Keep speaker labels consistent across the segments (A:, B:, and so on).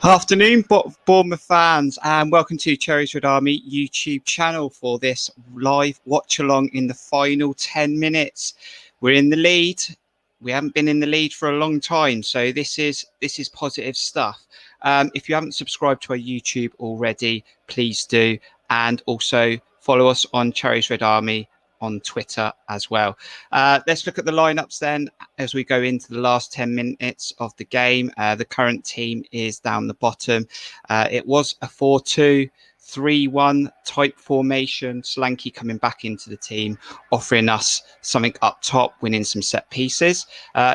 A: Afternoon, Bournemouth fans, and welcome to Cherries Red Army YouTube channel for this live watch along in the final 10 minutes. We're in the lead. We haven't been in the lead for a long time, so this is positive stuff. If you haven't subscribed to our YouTube already, please do, and also follow us on Cherries Red Army on Twitter as well. Let's look at the lineups then as we go into the last 10 minutes of the game. The current team is down the bottom. It was a 4-2-3-1 type formation. Solanke coming back into the team, offering us something up top, winning some set pieces.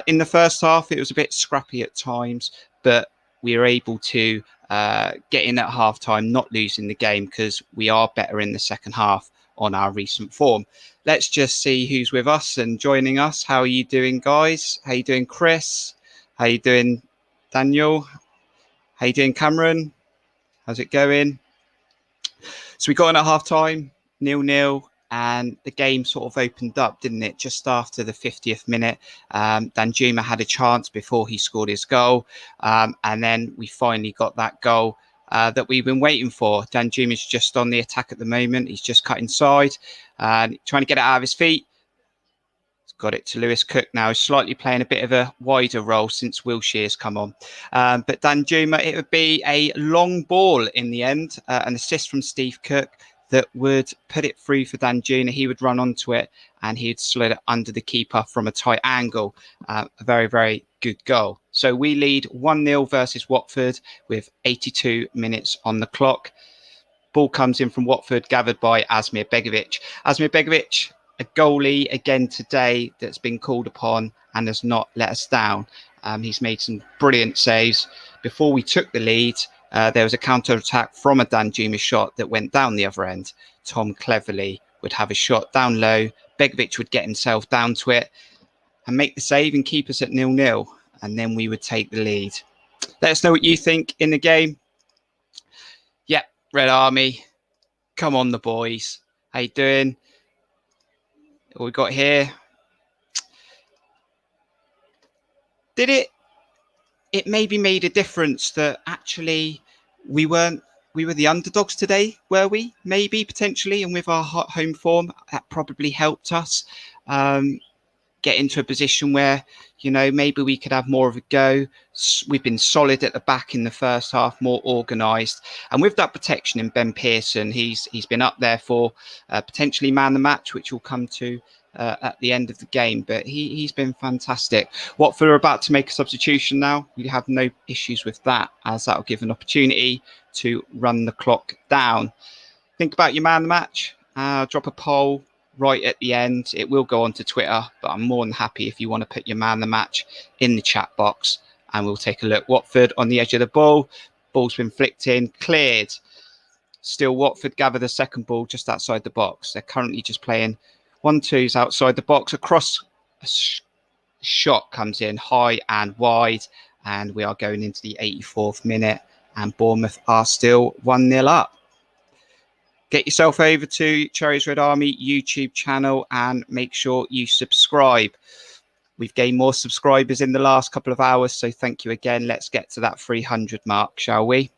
A: In the first half, it was a bit scrappy at times, but we were able to get in at half time, not losing the game because we are better in the second half on our recent form. Let's just see who's with us and joining us. How are you doing, guys? How you doing, Chris? How you doing, Daniel? How you doing, Cameron? How's it going? So we got in at half time, 0-0, and the game sort of opened up, didn't it? Just after the 50th minute, Danjuma had a chance before he scored his goal, and then we finally got that goal that we've been waiting for. Danjuma is just on the attack at the moment. He's just cut inside and trying to get it out of his feet. He's got it to Lewis Cook now. He's slightly playing a bit of a wider role since Wilshire's come on. But Danjuma, it would be a long ball in the end, an assist from Steve Cook that would put it through for Danjuma. He would run onto it and he'd slid it under the keeper from a tight angle. A very, very good goal. So we lead 1-0 versus Watford with 82 minutes on the clock. Ball comes in from Watford, gathered by Asmir Begovic. Asmir Begovic, a goalie again today that's been called upon and has not let us down. He's made some brilliant saves. Before we took the lead, there was a counter-attack from a Danjuma shot that went down the other end. Tom cleverly would have a shot down low. Begovic would get himself down to it and make the save and keep us at 0-0. And then we would take the lead. Let us know what you think in the game. Yep, Red Army. Come on, the boys. How you doing? What we got here? Did it maybe made a difference that actually we were the underdogs today, were we? Maybe, potentially, and with our home form, that probably helped us get into a position where, you know, maybe we could have more of a go. We've been solid at the back in the first half, more organised. And with that protection in Ben Pearson, he's been up there for potentially man the match, which we'll come to at the end of the game. But he's been fantastic. Watford are about to make a substitution now. We have no issues with that, as that will give an opportunity to run the clock down. Think about your man the match. Drop a poll right at the end. It will go on to Twitter, but I'm more than happy if you want to put your man the match in the chat box and we'll take a look. Watford on the edge of the ball. Ball's been flicked in, cleared. Still Watford gather the second ball just outside the box. They're currently just playing 1-2s outside the box. Across a shot comes in high and wide, and we are going into the 84th minute and Bournemouth are still 1-0 up. Get yourself over to Cherries Red Army YouTube channel and make sure you subscribe. We've gained more subscribers in the last couple of hours, so thank you again. Let's get to that 300 mark, shall we?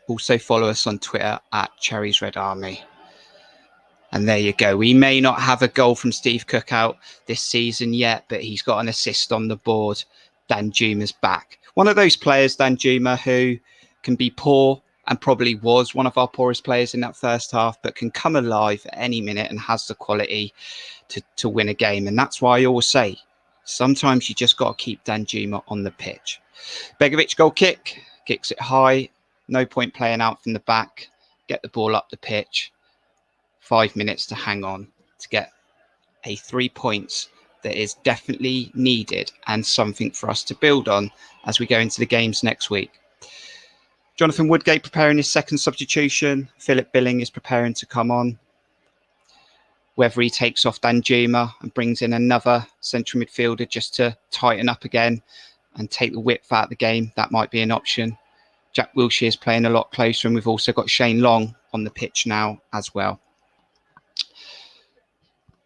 A: Also follow us on Twitter at Cherries Red Army. And there you go. We may not have a goal from Steve Cook out this season yet, but he's got an assist on the board. Danjuma's back. One of those players, Danjuma, who can be poor and probably was one of our poorest players in that first half, but can come alive at any minute and has the quality to win a game. And that's why I always say, sometimes you just got to keep Danjuma on the pitch. Begovic goal kick, kicks it high. No point playing out from the back. Get the ball up the pitch. 5 minutes to hang on to get a 3 points that is definitely needed and something for us to build on as we go into the games next week. Jonathan Woodgate preparing his second substitution. Philip Billing is preparing to come on. Whether he takes off Danjuma and brings in another central midfielder just to tighten up again and take the width out of the game, that might be an option. Jack Wilshere is playing a lot closer, and we've also got Shane Long on the pitch now as well.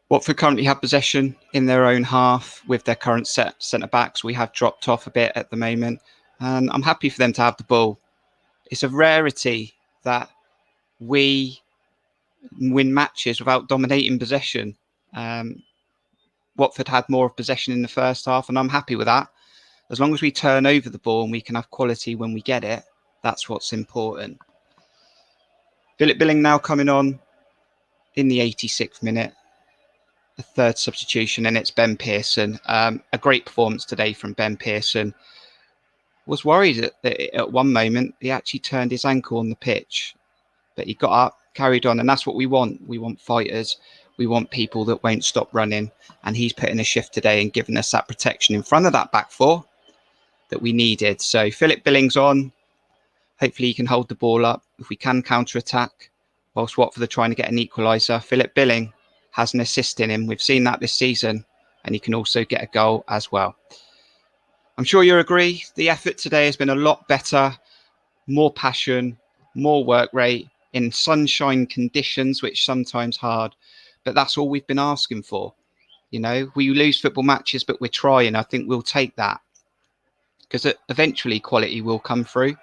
A: Watford currently have possession in their own half with their current centre-backs. We have dropped off a bit at the moment, and I'm happy for them to have the ball. It's a rarity that we win matches without dominating possession. Watford had more of possession in the first half, and I'm happy with that. As long as we turn over the ball and we can have quality when we get it, that's what's important. Philip Billing now coming on in the 86th minute. A third substitution, and it's Ben Pearson. A great performance today from Ben Pearson. Was worried at one moment he actually turned his ankle on the pitch, but he got up, carried on, and that's what we want. We want fighters. We want people that won't stop running, and he's put in a shift today and given us that protection in front of that back four that we needed. So Philip Billing's on. Hopefully he can hold the ball up. If we can counter-attack, whilst Watford are trying to get an equaliser, Philip Billing has an assist in him. We've seen that this season, and he can also get a goal as well. I'm sure you'll agree the effort today has been a lot better, more passion, more work rate in sunshine conditions, which sometimes hard, but that's all we've been asking for. You know, we lose football matches, but we're trying. I think we'll take that because eventually quality will come through.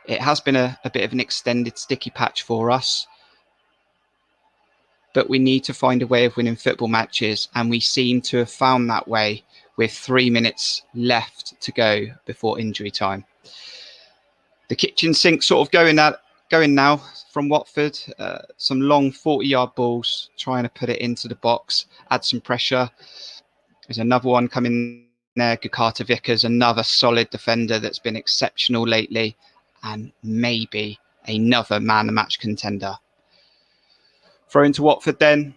A: It has been a bit of an extended sticky patch for us, but we need to find a way of winning football matches, and we seem to have found that way with 3 minutes left to go before injury time. The kitchen sink sort of going now from Watford. Some long 40-yard balls, trying to put it into the box, add some pressure. There's another one coming there, Gukata Vickers, another solid defender that's been exceptional lately, and maybe another man of the match contender. Throw into Watford then,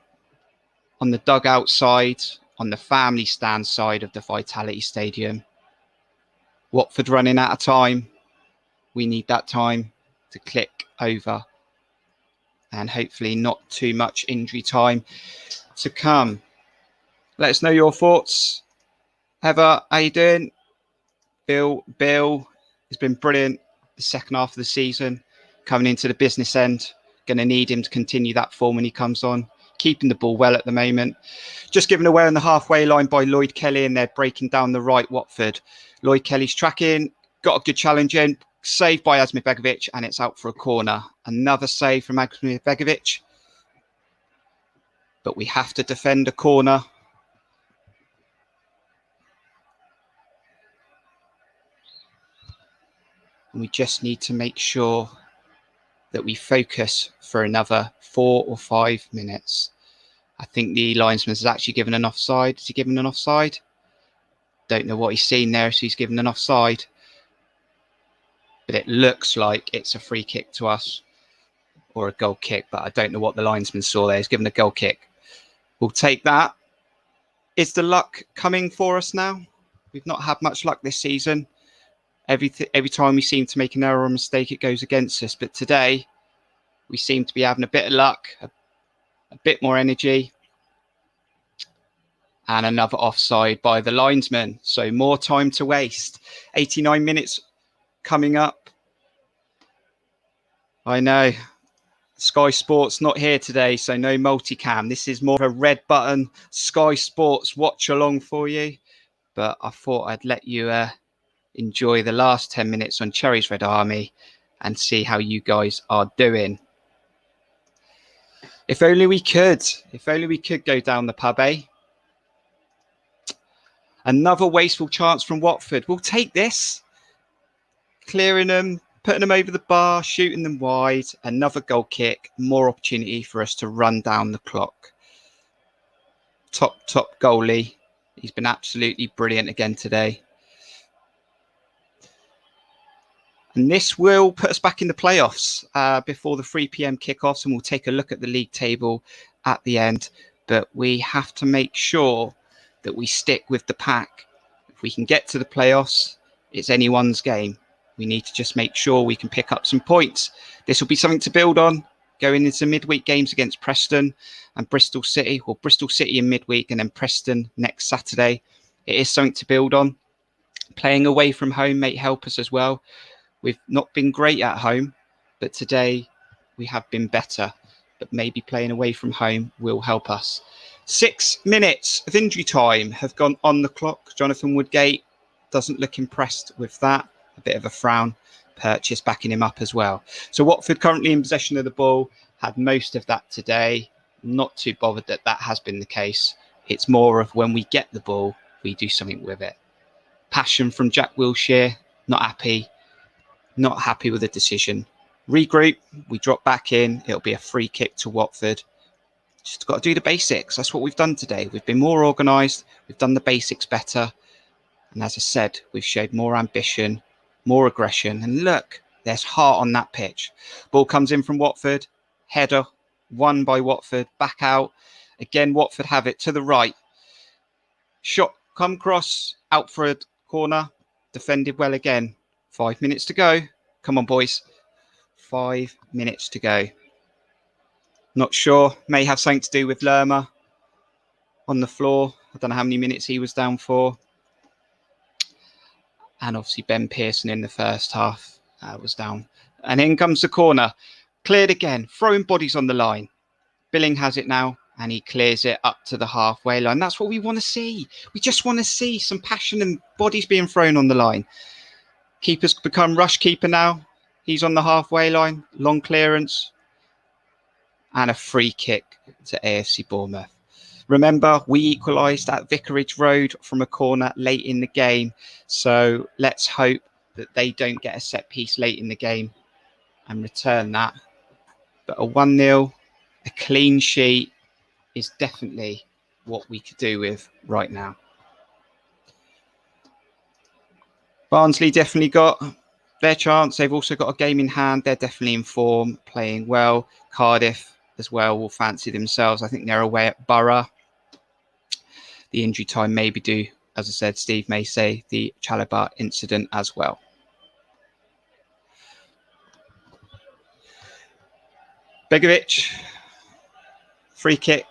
A: on the dugout side, on the family stand side of the Vitality Stadium. Watford running out of time. We need that time to click over, and hopefully not too much injury time to come. Let us know your thoughts. Heather, how you doing? Bill has been brilliant the second half of the season, coming into the business end. Going to need him to continue that form when he comes on. Keeping the ball well at the moment. Just given away on the halfway line by Lloyd Kelly, and they're breaking down the right Watford. Lloyd Kelly's tracking, got a good challenge in, saved by Asmir Begovic, and it's out for a corner. Another save from Asmir Begovic. But we have to defend a corner. And we just need to make sure that we focus for another 4 or 5 minutes. I think the linesman has actually given an offside. Has he given an offside? Don't know what he's seen there, so he's given an offside. But it looks like it's a free kick to us, or a goal kick, but I don't know what the linesman saw there. He's given a goal kick. We'll take that. Is the luck coming for us now? We've not had much luck this season. Every time we seem to make an error or mistake, it goes against us. But today, we seem to be having a bit of luck, a bit more energy. And another offside by the linesman. So more time to waste. 89 minutes coming up. I know. Sky Sports not here today, so no multicam. This is more of a red button Sky Sports watch along for you. But I thought I'd let you enjoy the last 10 minutes on Cherries Red Army and see how you guys are doing. If only we could go down the pub, eh? Another wasteful chance from Watford. We'll take this. Clearing them, putting them over the bar, shooting them wide. Another goal kick. More opportunity for us to run down the clock. Top goalie. He's been absolutely brilliant again today. And this will put us back in the playoffs before the 3 p.m. kickoffs, and we'll take a look at the league table at the end. But we have to make sure that we stick with the pack. If we can get to the playoffs, it's anyone's game. We need to just make sure we can pick up some points. This will be something to build on going into midweek games against Preston and Bristol City, or Bristol City in midweek and then Preston next Saturday. It is something to build on. Playing away from home may help us as well. We've not been great at home, but today we have been better. But maybe playing away from home will help us. 6 minutes of injury time have gone on the clock. Jonathan Woodgate doesn't look impressed with that. A bit of a frown. Purchase backing him up as well. So Watford currently in possession of the ball, had most of that today. Not too bothered that that has been the case. It's more of when we get the ball, we do something with it. Passion from Jack Wilshere, not happy with the decision. Regroup, we drop back in. It'll be a free kick to Watford. Just got to do the basics. That's what we've done today. We've been more organised. We've done the basics better. And as I said, we've showed more ambition, more aggression. And look, there's heart on that pitch. Ball comes in from Watford. Header, won by Watford. Back out. Again, Watford have it to the right. Shot, come cross, out for a corner. Defended well again. 5 minutes to go. Come on, boys. 5 minutes to go. Not sure. May have something to do with Lerma on the floor. I don't know how many minutes he was down for. And obviously Ben Pearson in the first half was down. And in comes the corner. Cleared again. Throwing bodies on the line. Billing has it now. And he clears it up to the halfway line. That's what we want to see. We just want to see some passion and bodies being thrown on the line. Keeper's become rush keeper now. He's on the halfway line. Long clearance. And a free kick to AFC Bournemouth. Remember, we equalised at Vicarage Road from a corner late in the game. So let's hope that they don't get a set piece late in the game and return that. But a 1-0, a clean sheet is definitely what we could do with right now. Barnsley definitely got their chance. They've also got a game in hand. They're definitely in form, playing well. Cardiff as well will fancy themselves. I think they're away at Borough. The injury time may be due, as I said, Steve may say, the Chalobah incident as well. Begovic, free kick,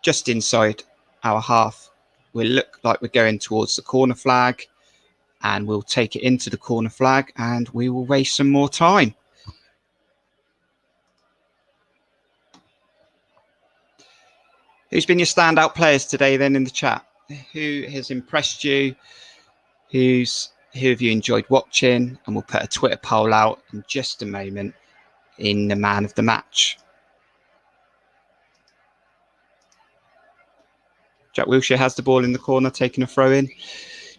A: just inside our half. We'll look like we're going towards the corner flag, and we'll take it into the corner flag, and we will waste some more time. Who's been your standout players today then in the chat? Who has impressed you? Who have you enjoyed watching? And we'll put a Twitter poll out in just a moment in the man of the match. Jack Wilshere has the ball in the corner, taking a throw in.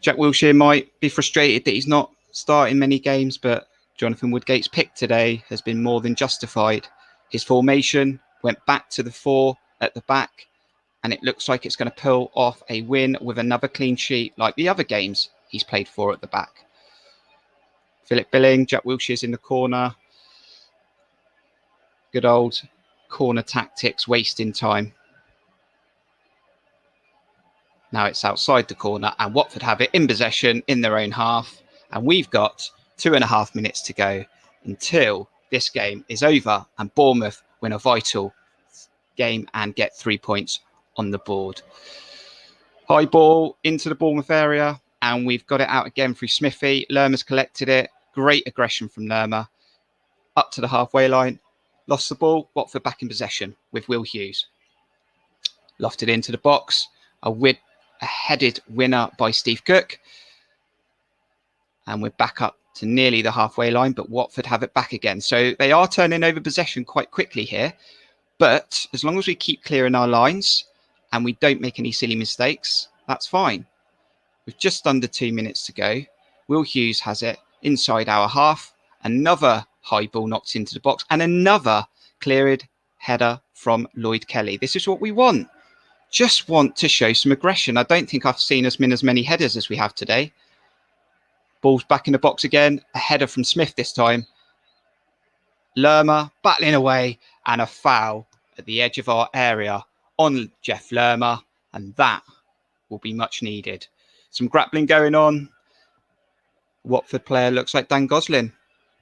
A: Jack Wilshere might be frustrated that he's not starting many games, but Jonathan Woodgate's pick today has been more than justified. His formation went back to the 4 at the back, and it looks like it's going to pull off a win with another clean sheet like the other games he's played for at the back. Philip Billing, Jack Wilshere's in the corner. Good old corner tactics, wasting time. Now it's outside the corner, and Watford have it in possession in their own half. And we've got 2.5 minutes to go until this game is over and Bournemouth win a vital game and get 3 points on the board. High ball into the Bournemouth area, and we've got it out again through Smithy. Lerma's collected it. Great aggression from Lerma. Up to the halfway line. Lost the ball. Watford back in possession with Will Hughes. Lofted into the box. A headed winner by Steve Cook. And we're back up to nearly the halfway line, but Watford have it back again. So they are turning over possession quite quickly here. But as long as we keep clearing our lines and we don't make any silly mistakes, that's fine. With just under 2 minutes to go, Will Hughes has it inside our half. Another high ball knocked into the box and another cleared header from Lloyd Kelly. This is what we want. Just want to show some aggression. I don't think I've seen as many headers as we have today. Ball's back in the box again. A header from Smith this time. Lerma battling away, and a foul at the edge of our area on Jeff Lerma, and that will be much needed. Some grappling going on. Watford player looks like Dan Gosling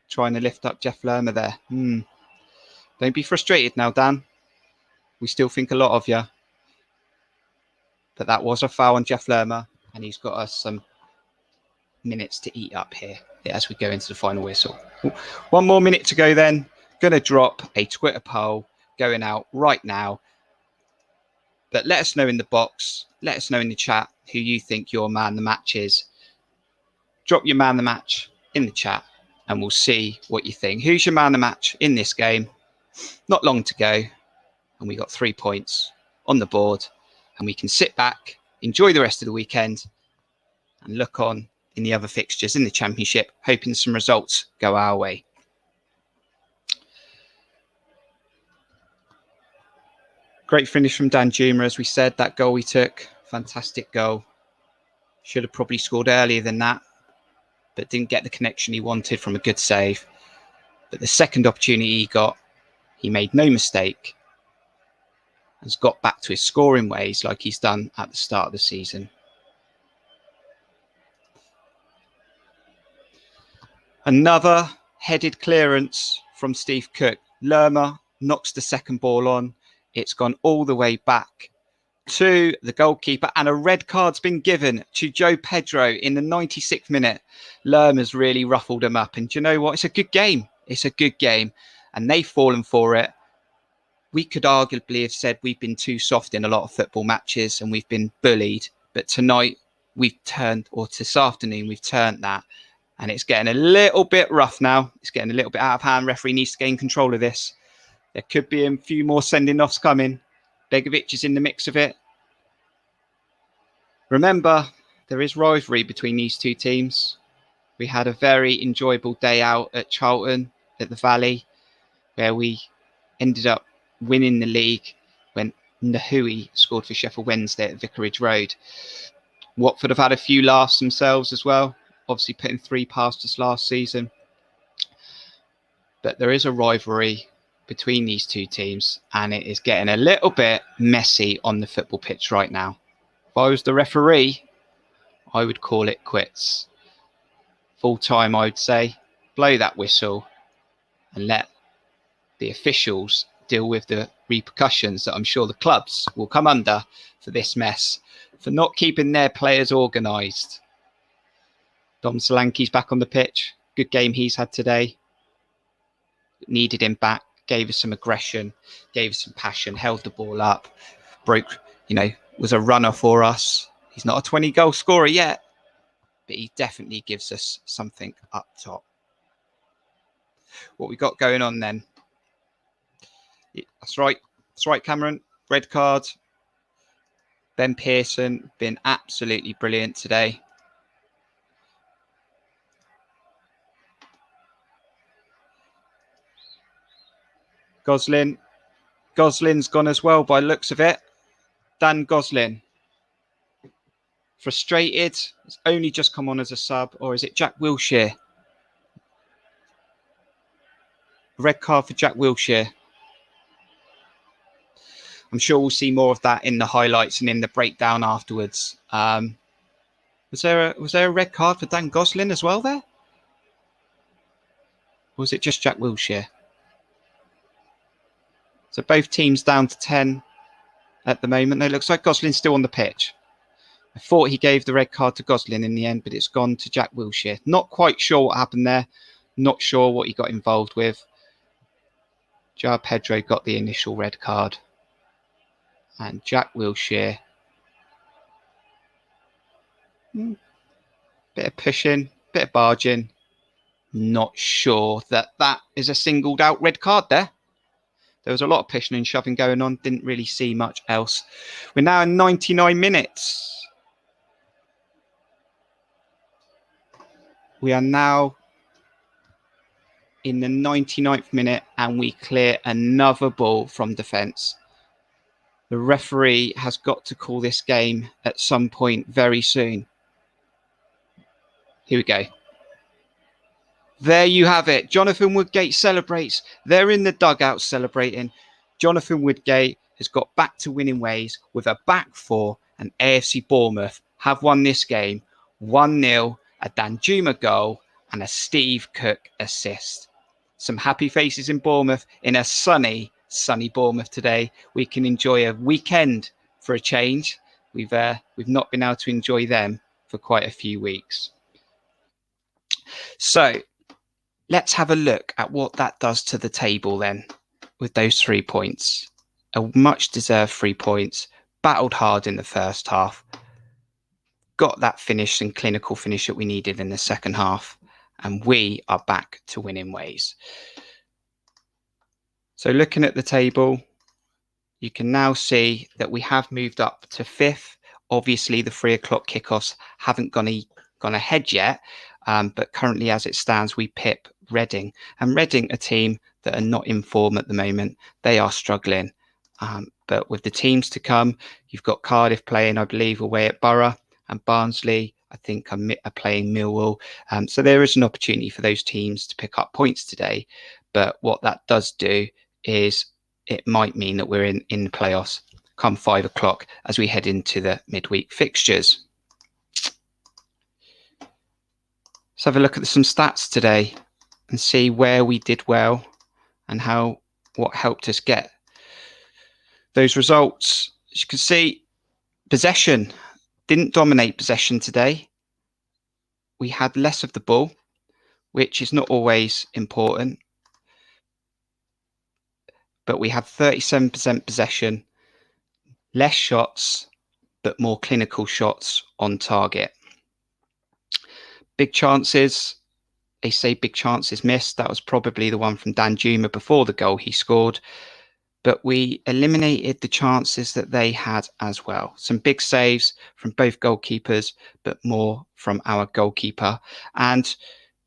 A: trying to lift up Jeff Lerma there. Don't be frustrated now, Dan. We still think a lot of you. But that was a foul on Jeff Lerma, and he's got us some minutes to eat up here as we go into the final whistle. 1 more minute to go then. Going to drop a Twitter poll going out right now. But let us know in the box. Let us know in the chat who you think your man of the match is. Drop your man of the match in the chat and we'll see what you think. Who's your man of the match in this game? Not long to go. And we got 3 points on the board. And we can sit back, enjoy the rest of the weekend and look on in the other fixtures in the Championship, hoping some results go our way. Great finish from Danjuma, as we said. That goal he took, fantastic goal. Should have probably scored earlier than that, but didn't get the connection he wanted from a good save. But the second opportunity he got, he made no mistake. Has got back to his scoring ways like he's done at the start of the season. Another headed clearance from Steve Cook. Lerma knocks the second ball on. It's gone all the way back to the goalkeeper and a red card's been given to Joe Pedro in the 96th minute. Lerma's really ruffled him up and do you know what? It's a good game. It's a good game and they've fallen for it. We could arguably have said we've been too soft in a lot of football matches and we've been bullied. But tonight we've turned, or this afternoon, we've turned that. And it's getting a little bit rough now. It's getting a little bit out of hand. Referee needs to gain control of this. There could be a few more sending-offs coming. Begovic is in the mix of it. Remember, there is rivalry between these two teams. We had a very enjoyable day out at Charlton, at the Valley, where we ended up winning the league when Nahui scored for Sheffield Wednesday at Vicarage Road. Watford have had a few laughs themselves as well, obviously putting 3 past us last season. But there is a rivalry between these two teams and it is getting a little bit messy on the football pitch right now. If I was the referee, I would call it quits. Full time, I would say, blow that whistle and let the officials deal with the repercussions that I'm sure the clubs will come under for this mess, for not keeping their players organised. Dom Solanke's back on the pitch. Good game he's had today. Needed him back. Gave us some aggression, gave us some passion, held the ball up, broke, was a runner for us. He's not a 20-goal scorer yet, but he definitely gives us something up top. What we got going on then? That's right, Cameron. Red card. Ben Pearson, been absolutely brilliant today. Goslin's gone as well by looks of it. Dan Goslin. Frustrated. It's only just come on as a sub. Or is it Jack Wilshere? Red card for Jack Wilshere. I'm sure we'll see more of that in the highlights and in the breakdown afterwards. Was there a red card for Dan Goslin as well there? Or was it just Jack Wilshere? So both teams down to 10 at the moment. It looks like Goslin's still on the pitch. I thought he gave the red card to Goslin in the end, but it's gone to Jack Wilshere. Not quite sure what happened there. Not sure what he got involved with. Joao Pedro got the initial red card. And Jack Wilshere. Bit of pushing, bit of barging. Not sure that is a singled out red card there. There was a lot of pushing and shoving going on. Didn't really see much else. We're now in 99 minutes. We are now in the 99th minute and we clear another ball from defence. The referee has got to call this game at some point very soon. Here we go. There you have it. Jonathan Woodgate celebrates. They're in the dugout celebrating. Jonathan Woodgate has got back to winning ways with a back four, and AFC Bournemouth have won this game 1-0, a Danjuma goal and a Steve Cook assist. Some happy faces in Bournemouth in a sunny Bournemouth today. We can enjoy a weekend for a change. We've not been able to enjoy them for quite a few weeks. So let's have a look at what that does to the table then with those 3 points. A much deserved 3 points. battled hard in the first half, got that finish and clinical finish that we needed in the second half, and we are back to winning ways. So looking at the table, you can now see that we have moved up to 5th. Obviously, the 3 o'clock kickoffs haven't gone ahead yet, but currently as it stands, we pip Reading. And Reading, a team that are not in form at the moment, they are struggling. But with the teams to come, you've got Cardiff playing, I believe, away at Borough, and Barnsley, I think, are playing Millwall. So there is an opportunity for those teams to pick up points today. But what that does do is it might mean that we're in the playoffs come 5 o'clock as we head into the midweek fixtures. Let's have a look at some stats today and see where we did well and what helped us get those results. As you can see, possession didn't dominate possession today. We had less of the ball, which is not always important, but we had 37% possession, less shots, but more clinical shots on target. Big chances, they say big chances missed. That was probably the one from Danjuma before the goal he scored. But we eliminated the chances that they had as well. Some big saves from both goalkeepers, but more from our goalkeeper. And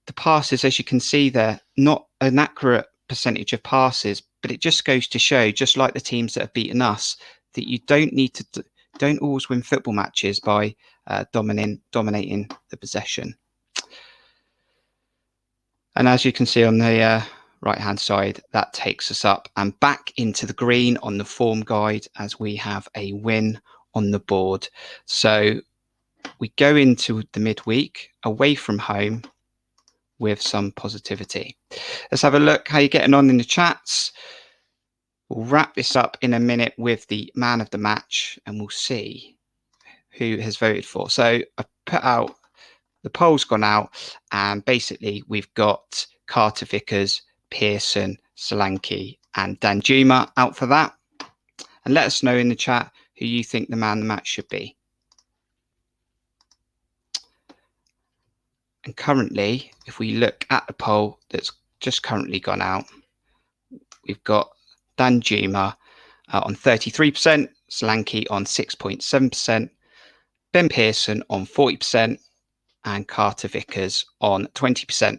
A: the passes, as you can see there, not an accurate percentage of passes, but it just goes to show, just like the teams that have beaten us, that you don't always win football matches by dominating the possession. And as you can see on the right hand side, that takes us up and back into the green on the form guide as we have a win on the board. So we go into the midweek away from home with some positivity. Let's have a look how you're getting on in the chats. We'll wrap this up in a minute with the man of the match and we'll see who has voted for. So I put out, the poll's gone out, and basically we've got Carter Vickers, Pearson, Solanke and Danjuma out for that. And let us know in the chat who you think the man of the match should be. And currently, if we look at the poll that's just currently gone out, we've got Danjuma on 33%, Solanke on 6.7%, Ben Pearson on 40%, and Carter Vickers on 20%.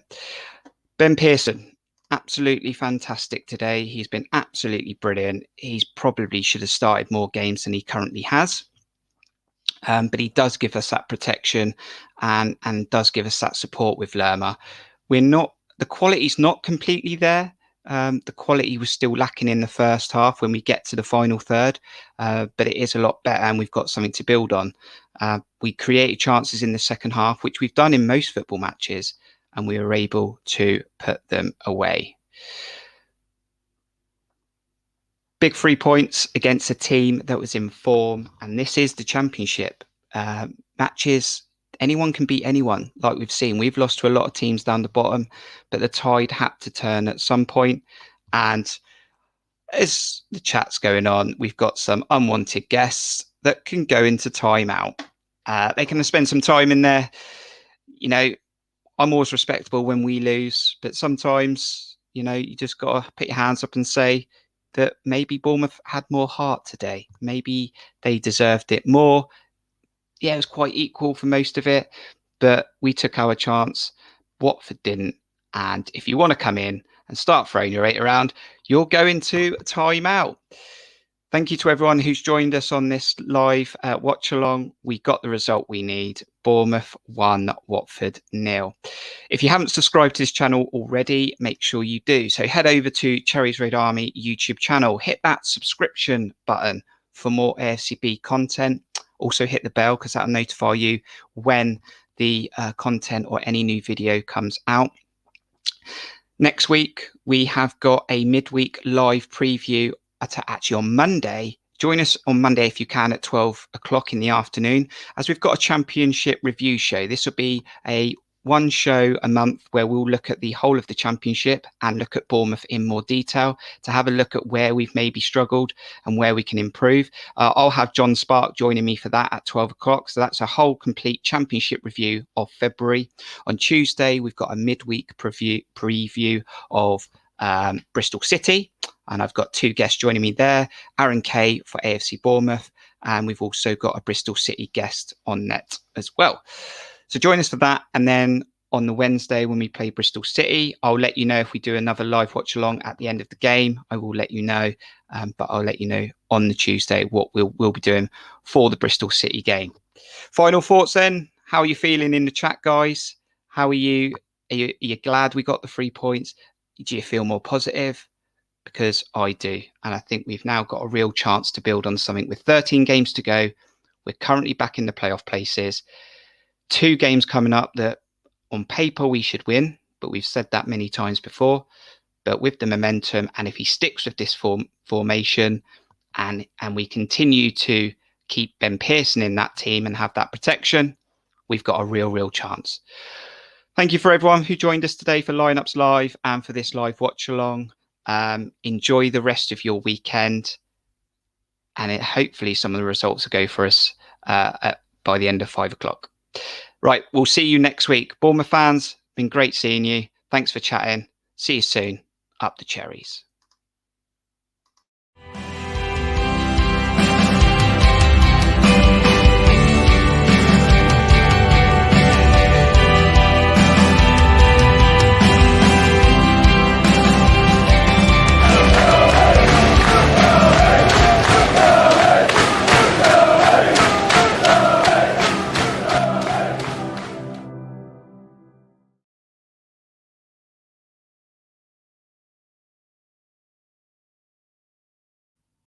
A: Ben Pearson, absolutely fantastic today. He's been absolutely brilliant. He's probably should have started more games than he currently has. But he does give us that protection and does give us that support with Lerma. The quality's not completely there. The quality was still lacking in the first half when we get to the final third, but it is a lot better and we've got something to build on. We created chances in the second half, which we've done in most football matches, and we were able to put them away. Big 3 points against a team that was in form, and this is the championship. Matches, anyone can beat anyone, like we've seen. We've lost to a lot of teams down the bottom, but the tide had to turn at some point. And as the chat's going on, we've got some unwanted guests that can go into timeout. They can spend some time in there. You know, I'm always respectable when we lose, but sometimes, you know, you just got to put your hands up and say that maybe Bournemouth had more heart today. Maybe they deserved it more. Yeah, it was quite equal for most of it, but we took our chance. Watford didn't. And if you want to come in and start throwing your weight around, you're going to timeout. Thank you to everyone who's joined us on this live watch along. We got the result we need. Bournemouth 1, Watford 0. If you haven't subscribed to this channel already, make sure you do. So head over to Cherries Red Army YouTube channel. Hit that subscription button for more AFCB content. Also hit the bell because that'll notify you when the content or any new video comes out. Next week, we have got a midweek live preview actually on Monday. Join us on Monday if you can at 12 o'clock in the afternoon, as we've got a championship review show. This will be a one show a month where we'll look at the whole of the championship and look at Bournemouth in more detail to have a look at where we've maybe struggled and where we can improve. I'll have John Spark joining me for that at 12 o'clock. So that's a whole complete championship review of February. On Tuesday, we've got a midweek preview of Bristol City. And I've got two guests joining me there, Aaron Kay for AFC Bournemouth. And we've also got a Bristol City guest on net as well. So join us for that. And then on the Wednesday, when we play Bristol City, I'll let you know if we do another live watch along at the end of the game. I will let you know, but I'll let you know on the Tuesday what we'll be doing for the Bristol City game. Final thoughts then. How are you feeling in the chat, guys? How are you? Are you glad we got the 3 points? Do you feel more positive? Because I do. And I think we've now got a real chance to build on something with 13 games to go. We're currently back in the playoff places. 2 games coming up that on paper we should win, but we've said that many times before. But with the momentum, and if he sticks with this formation and we continue to keep Ben Pearson in that team and have that protection, we've got a real chance. Thank you for everyone who joined us today for Lineups Live and for this live watch along. Enjoy the rest of your weekend, and hopefully some of the results will go for us by the end of 5 o'clock. Right, we'll see you next week. Bournemouth fans, been great seeing you. Thanks for chatting. See you soon. Up the Cherries.